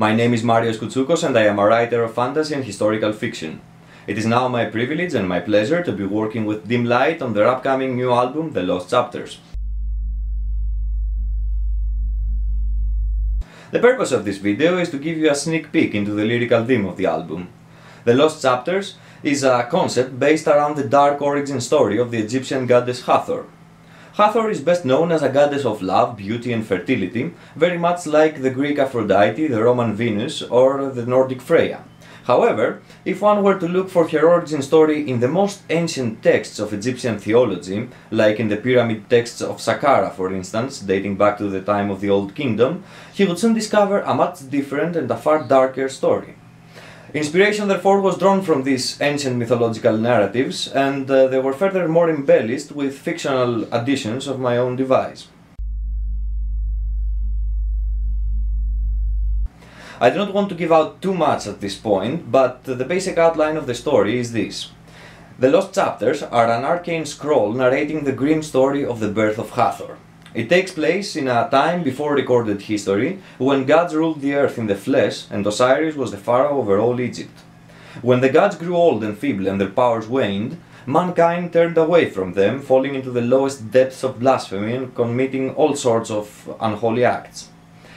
My name is Marios Koutsoukos and I am a writer of fantasy and historical fiction. It is now my privilege and my pleasure to be working with Dimlight on their upcoming new album, The Lost Chapters. The purpose of this video is to give you a sneak peek into the lyrical theme of the album. The Lost Chapters is a concept based around the dark origin story of the Egyptian goddess Hathor. Hathor is best known as a goddess of love, beauty and fertility, very much like the Greek Aphrodite, the Roman Venus or the Nordic Freya. However, if one were to look for her origin story in the most ancient texts of Egyptian theology, like in the pyramid texts of Saqqara for instance, dating back to the time of the Old Kingdom, he would soon discover a much different and a far darker story. Inspiration therefore was drawn from these ancient mythological narratives and they were furthermore embellished with fictional additions of my own device. I do not want to give out too much at this point, but the basic outline of the story is this. The Lost Chapters are an arcane scroll narrating the grim story of the birth of Hathor. It takes place in a time before recorded history, when gods ruled the earth in the flesh and Osiris was the pharaoh over all Egypt. When the gods grew old and feeble and their powers waned, mankind turned away from them, falling into the lowest depths of blasphemy and committing all sorts of unholy acts.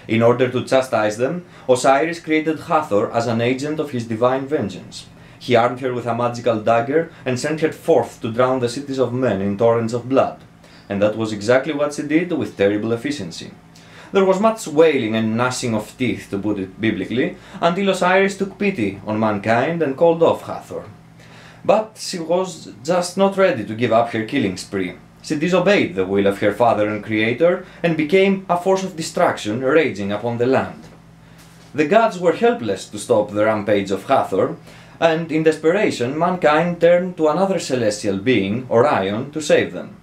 In order to chastise them, Osiris created Hathor as an agent of his divine vengeance. He armed her with a magical dagger and sent her forth to drown the cities of men in torrents of blood. And that was exactly what she did with terrible efficiency. There was much wailing and gnashing of teeth, to put it biblically, until Osiris took pity on mankind and called off Hathor. But she was just not ready to give up her killing spree. She disobeyed the will of her father and creator and became a force of destruction raging upon the land. The gods were helpless to stop the rampage of Hathor, and in desperation mankind turned to another celestial being, Orion, to save them.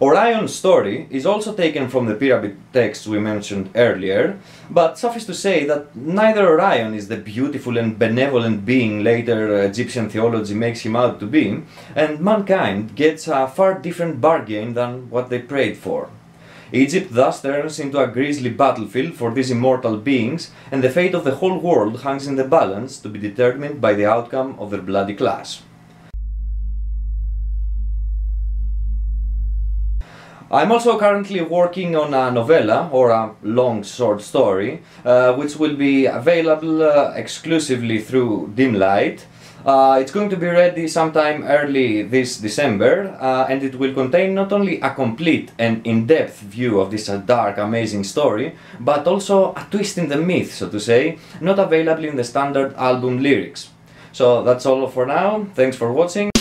Orion's story is also taken from the pyramid texts we mentioned earlier, but suffice to say that neither Orion is the beautiful and benevolent being later Egyptian theology makes him out to be, and mankind gets a far different bargain than what they prayed for. Egypt thus turns into a grisly battlefield for these immortal beings, and the fate of the whole world hangs in the balance to be determined by the outcome of their bloody clash. I'm also currently working on a novella, or a long short story, which will be available exclusively through Dimlight. It's going to be ready sometime early this December, and it will contain not only a complete and in-depth view of this dark, amazing story, but also a twist in the myth, so to say, not available in the standard album lyrics. So that's all for now, thanks for watching.